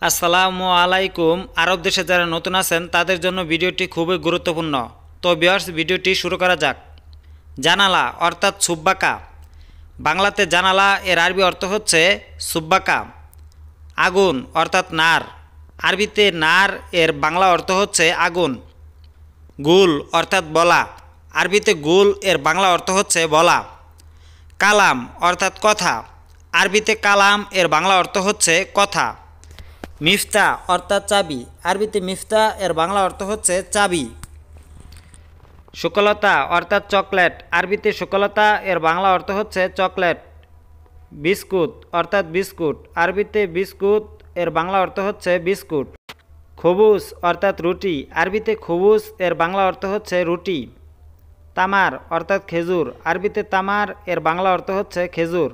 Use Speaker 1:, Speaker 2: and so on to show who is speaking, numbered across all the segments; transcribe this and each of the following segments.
Speaker 1: আসসালামু আলাইকুম। আরব দেশে যারা নতুন আছেন তাদের জন্য ভিডিওটি খুবই গুরুত্বপূর্ণ। তো ভিউয়ার্স, ভিডিওটি শুরু করা যাক। জানালা অর্থাৎ সুব্বাকা। বাংলাতে জানালা এর আরবি অর্থ হচ্ছে সুব্বাকা। আগুন অর্থাৎ নার। আরবিতে নার এর বাংলা অর্থ হচ্ছে আগুন। গুল অর্থাৎ বলা। আরবিতে গুল এর বাংলা অর্থ হচ্ছে বলা। কালাম অর্থাৎ কথা। আরবিতে কালাম এর বাংলা অর্থ হচ্ছে কথা। মিফতা অর্থাৎ চাবি। আরবিতে মিফতা এর বাংলা অর্থ হচ্ছে চাবি। শুকলতা অর্থাৎ চকলেট। আরবিতে শুকলতা এর বাংলা অর্থ হচ্ছে চকলেট। বিস্কুট অর্থাৎ বিস্কুট। আরবিতে বিস্কুট এর বাংলা অর্থ হচ্ছে বিস্কুট। খবুস অর্থাৎ রুটি। আরবিতে খবুস এর বাংলা অর্থ হচ্ছে রুটি। তামার অর্থাৎ খেজুর। আরবিতে তামার এর বাংলা অর্থ হচ্ছে খেজুর।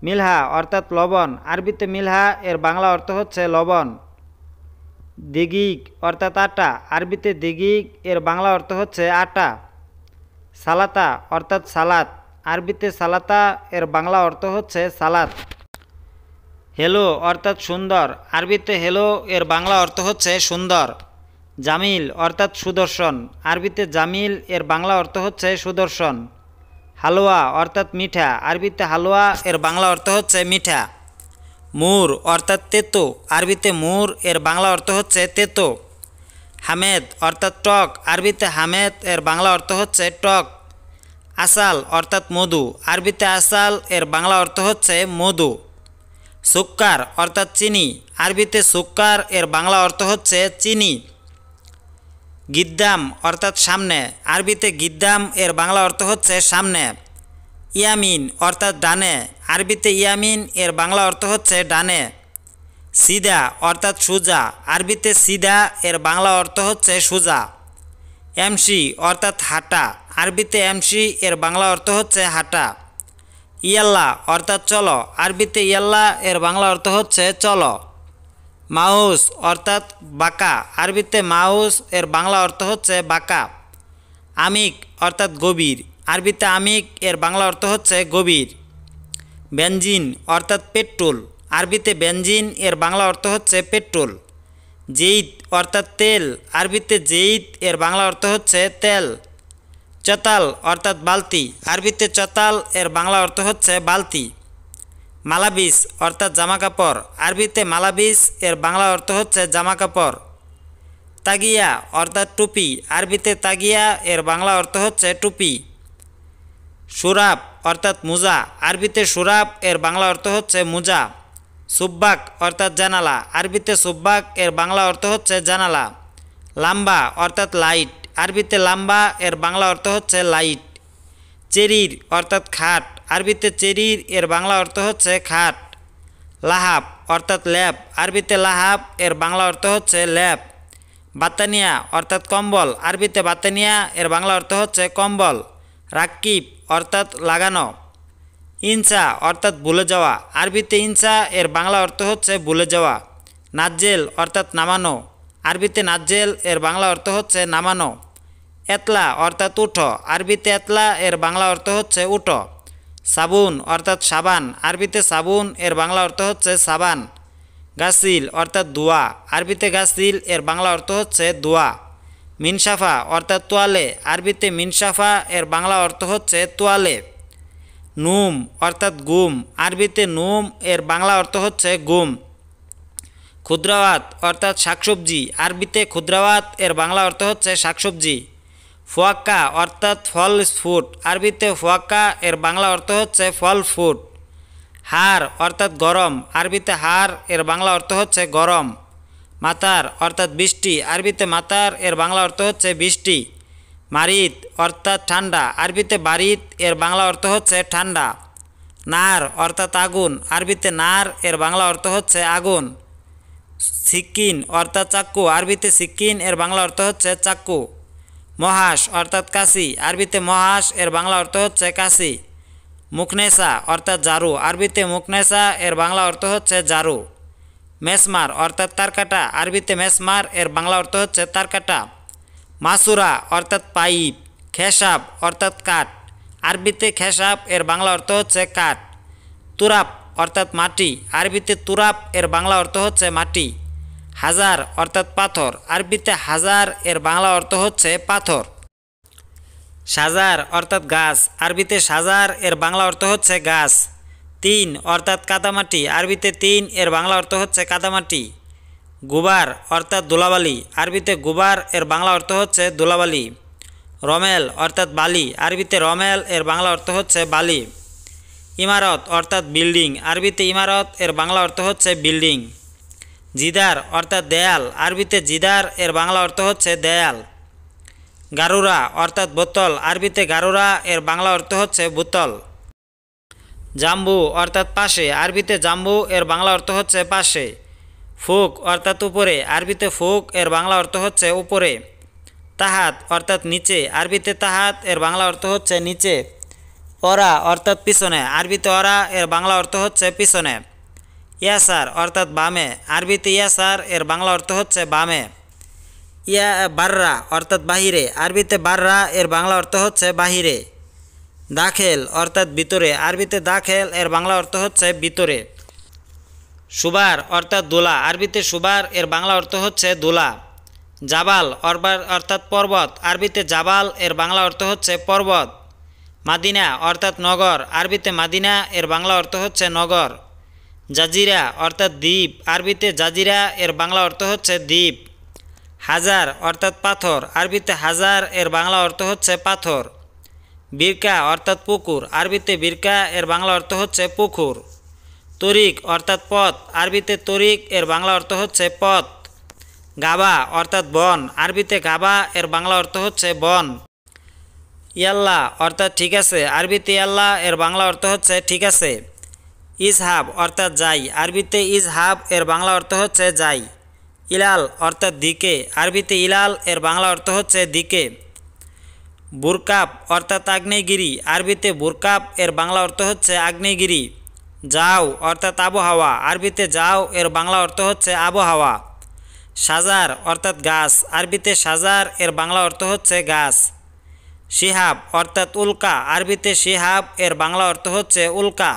Speaker 1: মিলহা অর্থাৎ লবণ। আরবিতে মিলহা এর বাংলা অর্থ হচ্ছে লবণ। দিগিগ অর্থাৎ আটা। আরবিতে দিগিগ এর বাংলা অর্থ হচ্ছে আটা। সালাতা অর্থাৎ সালাত। আরবিতে সালাতা এর বাংলা অর্থ হচ্ছে সালাত। হেলো অর্থাৎ সুন্দর। আরবিতে হেলো এর বাংলা অর্থ হচ্ছে সুন্দর। জামিল অর্থাৎ সুদর্শন। আরবিতে জামিল এর বাংলা অর্থ হচ্ছে সুদর্শন। হালুয়া অর্থাৎ মিঠা। আরবিতে হালুয়া এর বাংলা অর্থ হচ্ছে মিঠা। মুর অর্থাৎ তেতো। আরবিতে মুর এর বাংলা অর্থ হচ্ছে তেতো। হামেদ অর্থাৎ টক। আরবিতে হামেদ এর বাংলা অর্থ হচ্ছে টক। আসাল অর্থাৎ মধু। আরবিতে আসাল এর বাংলা অর্থ হচ্ছে মধু। সুক্কার অর্থাৎ চিনি। আরবিতে সুক্কার এর বাংলা অর্থ হচ্ছে চিনি। গিদ্দাম অর্থাৎ সামনে। আরবিতে গিদ্দাম এর বাংলা অর্থ হচ্ছে সামনে। ইয়ামিন অর্থাৎ ডানে। আরবিতে ইয়ামিন এর বাংলা অর্থ হচ্ছে ডানে। সিদা অর্থাৎ সোজা। আরবিতে সিদা এর বাংলা অর্থ হচ্ছে সোজা। এমসি অর্থাৎ হাঁটা। আরবিতে এমসি এর বাংলা অর্থ হচ্ছে হাঁটা। ইয়াল্লা অর্থাৎ চলো। আরবিতে ইয়াল্লা এর বাংলা অর্থ হচ্ছে চলো। মাউস অর্থাৎ বাঁকা। আরবিতে মাউস এর বাংলা অর্থ হচ্ছে বাঁকা। আমিক অর্থাৎ গভীর। আরবিতে আমিক এর বাংলা অর্থ হচ্ছে গভীর। বেনজিন অর্থাৎ পেট্রোল। আরবিতে বেনজিন এর বাংলা অর্থ হচ্ছে পেট্রোল। জেইদ অর্থাৎ তেল। আরবিতে জেইদ এর বাংলা অর্থ হচ্ছে তেল। চতাল অর্থাৎ বালতি। আরবিতে চতাল এর বাংলা অর্থ হচ্ছে বালতি। মালাবিস অর্থাৎ জামাকাপড়। আরবিতে মালাবিস এর বাংলা অর্থ হচ্ছে জামাকাপড়। তাগিয়া অর্থাৎ টুপি। আরবিতে তাগিয়া এর বাংলা অর্থ হচ্ছে টুপি। সুরাব অর্থাৎ মোজা। আরবিতে সুরাব এর বাংলা অর্থ হচ্ছে মোজা। সুব্বাক অর্থাৎ জানালা। আরবিতে সুব্বাক এর বাংলা অর্থ হচ্ছে জানালা। লাম্বা অর্থাৎ লাইট। আরবিতে লাম্বা এর বাংলা অর্থ হচ্ছে লাইট। চেরির অর্থাৎ খাট। আরবিতে চেরির এর বাংলা অর্থ হচ্ছে খাট। লাহাব অর্থাৎ ল্যাপ। আরবিতে লাহাব এর বাংলা অর্থ হচ্ছে ল্যাপ। বাতানিয়া অর্থাৎ কম্বল। আরবিতে বাতানিয়া এর বাংলা অর্থ হচ্ছে কম্বল। রাকিব অর্থাৎ লাগানো। ইনসা অর্থাৎ ভুলে যাওয়া। আরবিতে ইনসা এর বাংলা অর্থ হচ্ছে ভুলে যাওয়া। নাজ্জেল অর্থাৎ নামানো। আরবিতে নাজ্জেল এর বাংলা অর্থ হচ্ছে নামানো। এতলা অর্থাৎ উঠো। আরবিতে এতলা এর বাংলা অর্থ হচ্ছে উঠো। সাবুন অর্থাৎ সাবান। আরবিতে সাবুন এর বাংলা অর্থ হচ্ছে সাবান। গাসিল অর্থাৎ ধোয়া। আরবিতে গাসিল এর বাংলা অর্থ হচ্ছে ধোয়া। মিনসাফা অর্থাৎ তোয়ালে। আরবিতে মিনসাফা এর বাংলা অর্থ হচ্ছে তোয়ালে। নুম অর্থাৎ গুম। আরবিতে নুম এর বাংলা অর্থ হচ্ছে গুম। ক্ষুদ্রাওয়াত অর্থাৎ শাকসবজি। আরবিতে ক্ষুদ্রাওয়াত এর বাংলা অর্থ হচ্ছে শাকসবজি। ফোয়াক্কা অর্থাৎ ফল ফ্রুট। আরবিতে ফোয়াক্কা এর বাংলা অর্থ হচ্ছে ফল ফ্রুট। হার অর্থাৎ গরম। আরবিতে হার এর বাংলা অর্থ হচ্ছে গরম। মাতার অর্থাৎ বৃষ্টি। আরবিতে মাতার এর বাংলা অর্থ হচ্ছে বৃষ্টি। মারিত অর্থাৎ ঠান্ডা। আরবিতে বারিত এর বাংলা অর্থ হচ্ছে ঠান্ডা। নার অর্থাৎ আগুন। আরবিতে নার এর বাংলা অর্থ হচ্ছে আগুন। সিক্কিন অর্থাৎ চাক্কু। আরবিতে সিক্কিন এর বাংলা অর্থ হচ্ছে চাক্কু। মহাস অর্থাৎ কাশি। আরবিতে মহাস এর বাংলা অর্থ হচ্ছে কাশি। মুখনেসা অর্থাৎ ঝাড়ু। আরবিতে মুখনেসা এর বাংলা অর্থ হচ্ছে ঝাড়ু। মেসমার অর্থাৎ তারকাটা। আরবিতে মেসমার এর বাংলা অর্থ হচ্ছে তারকাটা। মাসুরা অর্থাৎ পাইপ। খেসাব অর্থাৎ কাঠ। আরবিতে খেসাব এর বাংলা অর্থ হচ্ছে কাঠ। তুরাপ অর্থাৎ মাটি, আরবিতে তুরাব এর বাংলা অর্থ হচ্ছে মাটি। হাজার অর্থাৎ পাথর, আরবিতে হাজার এর বাংলা অর্থ হচ্ছে পাথর। সাজার অর্থাৎ গাছ, আরবিতে সাজার এর বাংলা অর্থ হচ্ছে গাছ। তিন অর্থাৎ কাদামাটি, আরবিতে তিন এর বাংলা অর্থ হচ্ছে কাদামাটি। গুবার অর্থাৎ ধুলাবালি, আরবিতে গুবার এর বাংলা অর্থ হচ্ছে ধুলাবালি। রমেল অর্থাৎ বালি, আরবিতে রমেল এর বাংলা অর্থ হচ্ছে বালি। ইমারত অর্থাৎ বিল্ডিং, আরবিতে ইমারত এর বাংলা অর্থ হচ্ছে বিল্ডিং। জিদার অর্থাৎ দেয়াল, আরবিতে জিদার এর বাংলা অর্থ হচ্ছে দেয়াল। গারুরা অর্থাৎ বোতল, আরবিতে গারুরা এর বাংলা অর্থ হচ্ছে বোতল। জাম্বু অর্থাৎ পাশে, আরবিতে জাম্বু এর বাংলা অর্থ হচ্ছে পাশে। ফুক অর্থাৎ উপরে, আরবিতে ফুক এর বাংলা অর্থ হচ্ছে উপরে। তাহাত অর্থাৎ নিচে, আরবিতে তাহাত এর বাংলা অর্থ হচ্ছে নিচে। অরা অর্থাৎ পিছনে, আরবিতে অরা এর বাংলা অর্থ হচ্ছে পিছনে। ইয়াসার অর্থাৎ বামে, আরবিতে ইয়াসার এর বাংলা অর্থ হচ্ছে বামে। বাররা অর্থাৎ বাহিরে, আরবিতে বাররা এর বাংলা অর্থ হচ্ছে বাহিরে। দাখেল অর্থাৎ ভিতরে, আরবিতে দাখেল এর বাংলা অর্থ হচ্ছে ভিতরে। সুবার অর্থাৎ দোলা, আরবিতে সুবার এর বাংলা অর্থ হচ্ছে দোলা। জাবাল অর্থাৎ পর্বত, আরবিতে জাবাল এর বাংলা অর্থ হচ্ছে পর্বত। মাদিনা অর্থাৎ নগর, আরবিতে মাদিনা এর বাংলা অর্থ হচ্ছে নগর। জাজিরা অর্থাৎ দ্বীপ, আরবিতে জাজিরা এর বাংলা অর্থ হচ্ছে দ্বীপ। হাজার অর্থাৎ পাথর, আরবিতে হাজার এর বাংলা অর্থ হচ্ছে পাথর। বিরকা অর্থাৎ পুকুর, আরবিতে বিরকা এর বাংলা অর্থ হচ্ছে পুকুর। তরিক অর্থাৎ পথ, আরবিতে তরিক এর বাংলা অর্থ হচ্ছে পথ। গাবা অর্থাৎ বন, আরবিতে গাবা এর বাংলা অর্থ হচ্ছে বন। ইয়াল্লা অর্থাৎ ঠিক আছে, আরবিতে ইয়াল্লা এর বাংলা অর্থ হচ্ছে ঠিক আছে। ইজহাব অর্থাৎ যাই, আরবিতে ইজহাব এর বাংলা অর্থ হচ্ছে যাই। ইলাল অর্থাৎ দিকে, আরবিতে ইলাল এর বাংলা অর্থ হচ্ছে দিকে। বুরকাব অর্থাৎ আগ্নেয়গিরি, আরবিতে বুরকাব এর বাংলা অর্থ হচ্ছে আগ্নেয়গিরি। যাও অর্থাৎ আবহাওয়া, আরবিতে যাও এর বাংলা অর্থ হচ্ছে আবহাওয়া। সাজার অর্থাৎ গাছ, আরবিতে সাজার এর বাংলা অর্থ হচ্ছে গাছ। শিহাব অর্থাৎ উল্কা, আরবিতে শিহাব এর বাংলা অর্থ হচ্ছে উল্কা।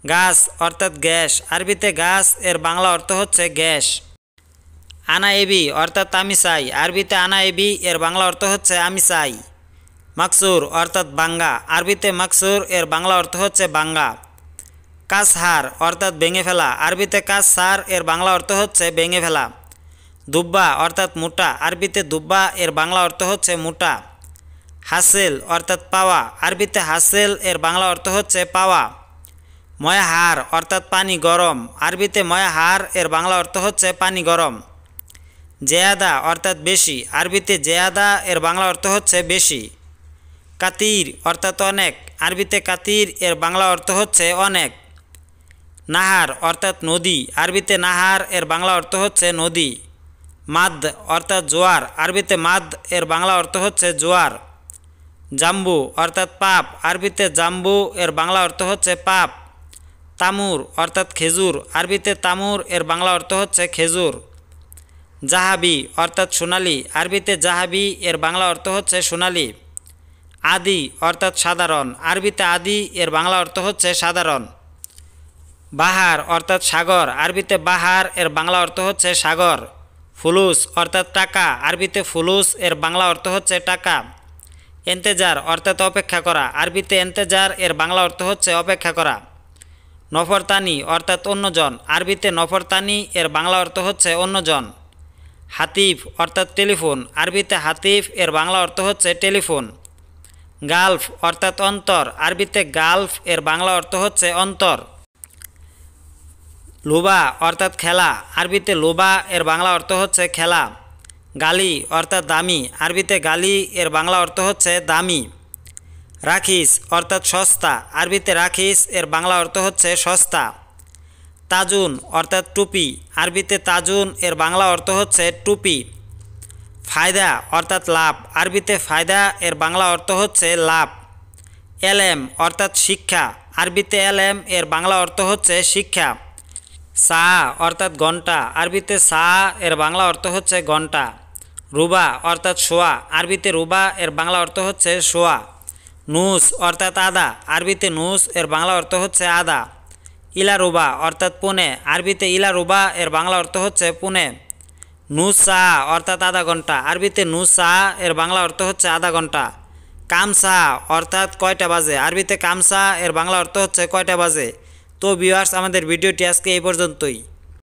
Speaker 1: গাছ অর্থাৎ গ্যাস, আরবিতে গাছ এর বাংলা অর্থ হচ্ছে গ্যাস। আনা এবি অর্থাৎ আমি চাই, আরবিতে আনা এবি এর বাংলা অর্থ হচ্ছে আমি চাই। মাকসুর অর্থাৎ বাঙ্গা, আরবিতে মাকসুর এর বাংলা অর্থ হচ্ছে বাঙ্গা। কাসহার অর্থাৎ ভেঙে ফেলা, আরবিতে কাসহার এর বাংলা অর্থ হচ্ছে ভেঙে ফেলা। দুব্বা অর্থাৎ মোটা, আরবিতে দুব্বা এর বাংলা অর্থ হচ্ছে মোটা। হাসেল অর্থাৎ পাওয়া, আরবিতে হাসেল এর বাংলা অর্থ হচ্ছে পাওয়া। ময়াহার অর্থাৎ পানি গরম, আরবিতে ময়াহার এর বাংলা অর্থ হচ্ছে পানি গরম। জেয়াদা অর্থাৎ বেশি, আরবিতে জেয়াদা এর বাংলা অর্থ হচ্ছে বেশি। কাতির অর্থাৎ অনেক, আরবিতে কাতির এর বাংলা অর্থ হচ্ছে অনেক। নাহার অর্থাৎ নদী, আরবিতে নাহার এর বাংলা অর্থ হচ্ছে নদী। মাদ অর্থাৎ জোয়ার, আরবিতে মাদ এর বাংলা অর্থ হচ্ছে জোয়ার। জাম্বু অর্থাৎ পাপ, আরবিতে জাম্বু এর বাংলা অর্থ হচ্ছে পাপ। তামুর অর্থাৎ খেজুর, আরবিতে তামুর এর বাংলা অর্থ হচ্ছে খেজুর। জাহাবি অর্থাৎ সোনালি, আরবিতে জাহাবি এর বাংলা অর্থ হচ্ছে সোনালি। আদি অর্থাৎ সাধারণ, আরবিতে আদি এর বাংলা অর্থ হচ্ছে সাধারণ। বাহার অর্থাৎ সাগর, আরবিতে বাহার এর বাংলা অর্থ হচ্ছে সাগর। ফুলুস অর্থাৎ টাকা, আরবিতে ফুলুস এর বাংলা অর্থ হচ্ছে টাকা। এন্তেজার অর্থাৎ অপেক্ষা করা, আরবিতে এন্তেজার এর বাংলা অর্থ হচ্ছে অপেক্ষা করা। নফরতানি অর্থাৎ অন্যজন, আরবিতে নফরতানি এর বাংলা অর্থ হচ্ছে অন্যজন। হাতিফ অর্থাৎ টেলিফোন, আরবিতে হাতিফ এর বাংলা অর্থ হচ্ছে টেলিফোন। গালফ অর্থাৎ অন্তর, আরবিতে গালফ এর বাংলা অর্থ হচ্ছে অন্তর। লুবা অর্থাৎ খেলা, আরবিতে লুবা এর বাংলা অর্থ হচ্ছে খেলা। গালি অর্থাৎ দামি, আরবিতে গালি এর বাংলা অর্থ হচ্ছে দামি। রাখিস অর্থাৎ সস্তা, আরবিতে রাখিস এর বাংলা অর্থ হচ্ছে সস্তা। তাজুন অর্থাৎ টুপি, আরবিতে তাজুন এর বাংলা অর্থ হচ্ছে টুপি। ফায়দা অর্থাৎ লাভ, আরবিতে ফায়দা এর বাংলা অর্থ হচ্ছে লাভ। এলেম অর্থাৎ শিক্ষা, আরবিতে এলেম এর বাংলা অর্থ হচ্ছে শিক্ষা। সা অর্থাৎ ঘন্টা, আরবিতে সা এর বাংলা অর্থ হচ্ছে ঘন্টা। রুবা অর্থাৎ শোয়া, আরবিতে রুবা এর বাংলা অর্থ হচ্ছে শোয়া। নুস অর্থাৎ আদা, আরবিতে নুস এর বাংলা অর্থ হচ্ছে আদা। ইলারুবা অর্থাৎ পুনে, আরবিতে ইলারুবা এর বাংলা অর্থ হচ্ছে পুনে। নুসা অর্থাৎ আধা ঘন্টা, আরবিতে নুসা এর বাংলা অর্থ হচ্ছে আধা ঘন্টা। কামসা অর্থাৎ কয়টা বাজে, আরবিতে কামসা এর বাংলা অর্থ হচ্ছে কয়টা বাজে। তো ভিউয়ার্স, আমাদের ভিডিওটি আজকে এই পর্যন্তই।